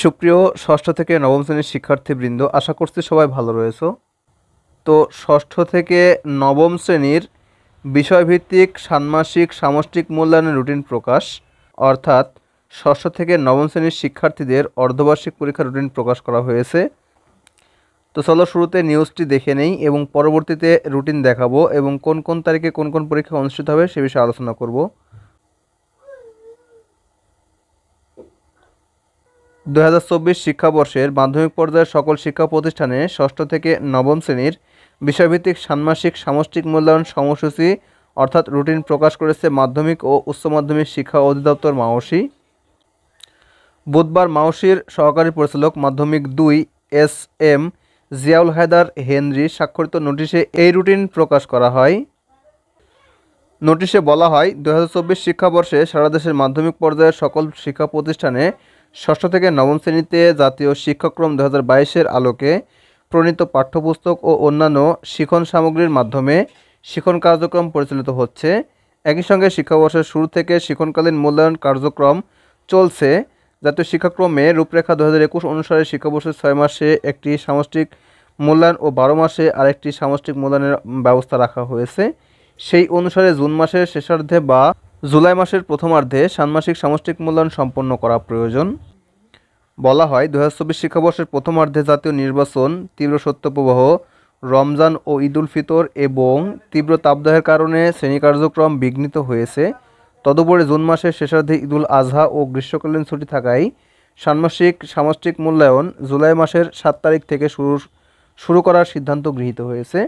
সুপ্রিয় ষষ্ঠ থেকে নবম শ্রেণীর শিক্ষার্থীবৃন্দ, আশা করছি সবাই ভালো রয়েছো। তো ষষ্ঠ থেকে নবম শ্রেণীর বিষয়ভিত্তিক ষান্মাসিক সামষ্টিক মূল্যায়নের রুটিন প্রকাশ, অর্থাৎ ষষ্ঠ থেকে নবম শ্রেণীর শিক্ষার্থীদের অর্ধবার্ষিক পরীক্ষার রুটিন প্রকাশ করা হয়েছে। তো চলো শুরুতে নিউজটি দেখে নেই এবং পরবর্তীতে রুটিন দেখাবো এবং কোন কোন তারিখে কোন কোন পরীক্ষা অনুষ্ঠিত হবে সে বিষয়ে আলোচনা করব। 2024 শিক্ষাবর্ষের মাধ্যমিক পর্যায়ের সকল শিক্ষা প্রতিষ্ঠানে ষষ্ঠ থেকে নবম শ্রেণীর বিষয়ভিত্তিক ষান্মাসিক সামষ্টিক মূল্যায়ন সময়সূচি অর্থাৎ রুটিন প্রকাশ করেছে মাধ্যমিক ও উচ্চ মাধ্যমিক শিক্ষা অধিদপ্তর মাওসী। বুধবার মাওসীর সহকারী পরিচালক মাধ্যমিক 2 SM জিয়াউল হায়দার হেনরি স্বাক্ষরিত নোটিশে এই রুটিন প্রকাশ করা হয়। নোটিশে বলা হয়, 2024 শিক্ষাবর্ষে সারা দেশের মাধ্যমিক পর্যায়ের সকল শিক্ষা প্রতিষ্ঠানে ষষ্ঠ থেকে নবম শ্রেণীতে জাতীয় শিক্ষাক্রম 2022-এর আলোকে প্রণীত পাঠ্যপুস্তক ও অন্যান্য শিক্ষণ সামগ্রীর মাধ্যমে শিক্ষণ কার্যক্রম পরিচালিত হচ্ছে। একই সঙ্গে শিক্ষাবর্ষের শুরু থেকে শিক্ষণকালীন মূল্যায়ন কার্যক্রম চলছে। জাতীয় শিক্ষাক্রমে রূপরেখা 2021 অনুসারে শিক্ষাবর্ষের 6 মাসে একটি সামষ্টিক মূল্যায়ন ও 12 মাসে আরেকটি সামষ্টিক মূল্যায়নের ব্যবস্থা রাখা হয়েছে। সেই অনুসারে জুন মাসের শেষার্ধে বা জুলাই মাসের প্রথমার্ধে ষান্মাসিক সামষ্টিক মূল্যায়ন সম্পন্ন করা প্রয়োজন। বলা হয়, 2024 শিক্ষাবর্ষের প্রথমার্ধে জাতীয় নির্বাচন, তীব্র শৈত্যপ্রবাহ, রমজান ও ঈদ উল ফিতর এবং তীব্র তাপদাহের কারণে শ্রেণী কার্যক্রম বিঘ্নিত হয়েছে। তদুপরি জুন মাসের শেষার্ধে ঈদ উল আজহা ও গ্রীষ্মকালীন ছুটি থাকায় ষান্মাসিক সামষ্টিক মূল্যায়ন জুলাই মাসের 7 তারিখ থেকে শুরু করার সিদ্ধান্ত গৃহীত হয়েছে।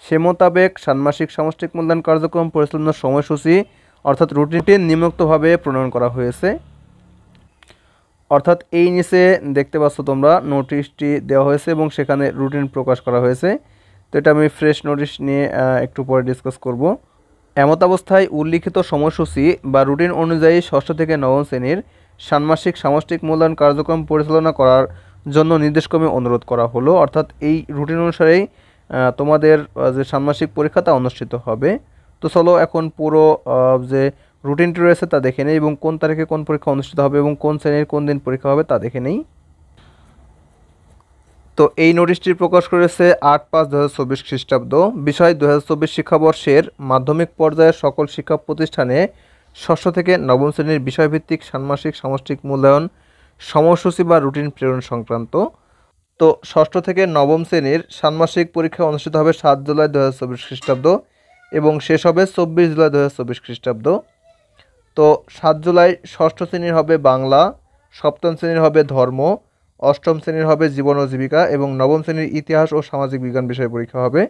সে মোতাবেক ষান্মাসিক সামষ্টিক মূল্যায়ন কার্যক্রম পরিচালনার সময়সূচি অর্থাৎ রুটিনটি নিম্নোক্তভাবে প্রণয়ন করা হয়েছে। অর্থাৎ এই নিচে দেখতে পাচ্ছ তোমরা নোটিশটি দেওয়া হয়েছে এবং সেখানে রুটিন প্রকাশ করা হয়েছে। তো এটা আমি ফ্রেশ নোটিশ নিয়ে একটু পরে ডিসকাস করব। এমত অবস্থায় উল্লিখিত সময়সূচি বা রুটিন অনুযায়ী ষষ্ঠ থেকে নবম শ্রেণীর ষান্মাসিক সামষ্টিক মূল্যায়ন কার্যক্রম পরিচালনা করার জন্য নির্দেশক্রমে অনুরোধ করা হলো। অর্থাৎ এই রুটিন অনুসারেই তোমাদের যে ষান্মাসিক পরীক্ষা তা অনুষ্ঠিত হবে। তো চলো এখন পুরো যে রুটিনটি রয়েছে তা দেখে নেই এবং কোন তারিখে কোন পরীক্ষা অনুষ্ঠিত হবে এবং কোন শ্রেণীর কোন দিন পরীক্ষা হবে তা দেখে নেই। তো এই নোটিশটি প্রকাশ করেছে 8/5/2024 খ্রিস্টাব্দ। বিষয়, 2024 শিক্ষাবর্ষের মাধ্যমিক পর্যায়ের সকল শিক্ষা প্রতিষ্ঠানে ষষ্ঠ থেকে নবম শ্রেণীর বিষয়ভিত্তিক ষান্মাসিক সামষ্টিক মূল্যায়ন সময়সূচি বা রুটিন প্রেরণ সংক্রান্ত। তো ষষ্ঠ থেকে নবম শ্রেণীর ষান্মাসিক পরীক্ষা অনুষ্ঠিত হবে 7 জুলাই 2024 খ্রিস্টাব্দ এবং শেষ হবে 24 জুলাই 2024 খ্রিস্টাব্দ। তো 7 জুলাই ষষ্ঠ শ্রেণীর হবে বাংলা, সপ্তম শ্রেণীর হবে ধর্ম, অষ্টম শ্রেণীর হবে জীবন ও জীবিকা এবং নবম শ্রেণীর ইতিহাস ও সামাজিক বিজ্ঞান বিষয় পরীক্ষা হবে।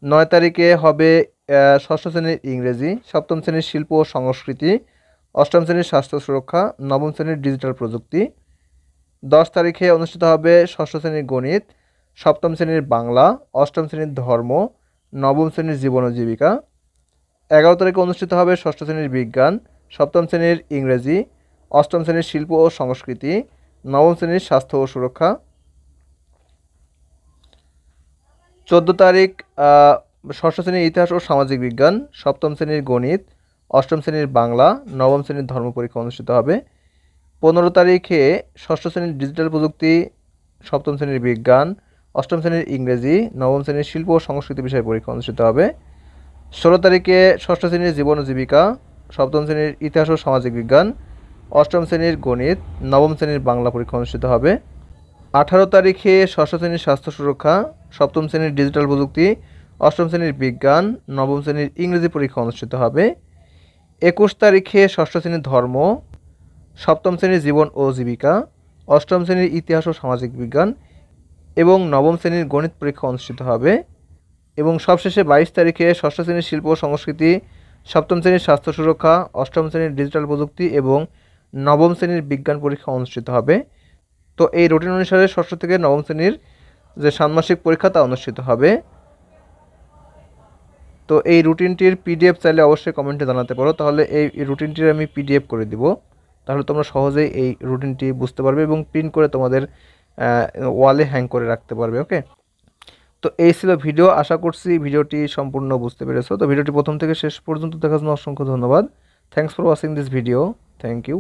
9 তারিখে হবে ষষ্ঠ শ্রেণীর ইংরেজি, সপ্তম শ্রেণীর শিল্প ও সংস্কৃতি, অষ্টম শ্রেণীর স্বাস্থ্য সুরক্ষা, নবম শ্রেণীর ডিজিটাল প্রযুক্তি। 10 তারিখে অনুষ্ঠিত হবে ষষ্ঠ শ্রেণীর গণিত, সপ্তম শ্রেণীর বাংলা, অষ্টম শ্রেণীর ধর্ম, নবম শ্রেণীর জীবন ও জীবিকা। 11 তারিখে অনুষ্ঠিত হবে ষষ্ঠ শ্রেণীর বিজ্ঞান, সপ্তম শ্রেণীর ইংরেজি, অষ্টম শ্রেণীর শিল্প ও সংস্কৃতি, নবম শ্রেণীর স্বাস্থ্য ও সুরক্ষা। 14 তারিখ ষষ্ঠ শ্রেণীর ইতিহাস ও সামাজিক বিজ্ঞান, সপ্তম শ্রেণীর গণিত, অষ্টম শ্রেণীর বাংলা, নবম শ্রেণীর ধর্ম পরীক্ষা অনুষ্ঠিত হবে। 15 তারিখে ষষ্ঠ শ্রেণীর ডিজিটাল প্রযুক্তি, সপ্তম শ্রেণীর বিজ্ঞান, অষ্টম শ্রেণীর ইংরেজি, নবম শ্রেণীর শিল্প ও সংস্কৃতি বিষয় পরীক্ষা অনুষ্ঠিত হবে। 16 তারিখে ষষ্ঠ শ্রেণীর জীবন ও জীবিকা, সপ্তম শ্রেণীর ইতিহাস ও সামাজিক বিজ্ঞান, অষ্টম শ্রেণীর গণিত, নবম শ্রেণীর বাংলা পরীক্ষা অনুষ্ঠিত হবে। 18 তারিখে ষষ্ঠ শ্রেণীর স্বাস্থ্য সুরক্ষা, সপ্তম শ্রেণীর ডিজিটাল প্রযুক্তি, অষ্টম শ্রেণীর বিজ্ঞান, নবম শ্রেণীর ইংরেজি পরীক্ষা অনুষ্ঠিত হবে। 21 তারিখে ষষ্ঠ শ্রেণীর ধর্ম, সপ্তম শ্রেণীর জীবন ও জীবিকা, অষ্টম শ্রেণীর ইতিহাস ও সামাজিক বিজ্ঞান এবং নবম শ্রেণীর গণিত পরীক্ষা অনুষ্ঠিত হবে। এবং সবশেষে 22 তারিখে ষষ্ঠ শ্রেণীর শিল্প ও সংস্কৃতি, সপ্তম শ্রেণীর স্বাস্থ্য সুরক্ষা, অষ্টম শ্রেণীর ডিজিটাল প্রযুক্তি এবং নবম শ্রেণীর বিজ্ঞান পরীক্ষা অনুষ্ঠিত হবে। তো এই রুটিন অনুসারে ষষ্ঠ থেকে নবম শ্রেণীর যে ষান্মাসিক পরীক্ষা তা অনুষ্ঠিত হবে। তো এই রুটিনটির PDF চাইলে অবশ্যই কমেন্টে জানাতে পারো, তাহলে এই রুটিনটির আমি PDF করে দিব, তাহলে তোমরা সহজেই এই রুটিনটি বুঝতে পারবে এবং প্রিন্ট করে তোমাদের ওয়ালে হ্যাং করে রাখতে পারবে। ওকে, তো এই ছিল ভিডিও। আশা করছি ভিডিওটি সম্পূর্ণ বুঝতে পেরেছো। তো ভিডিওটি প্রথম থেকে শেষ পর্যন্ত দেখার জন্য অসংখ্য ধন্যবাদ। Thanks for watching this video. Thank you.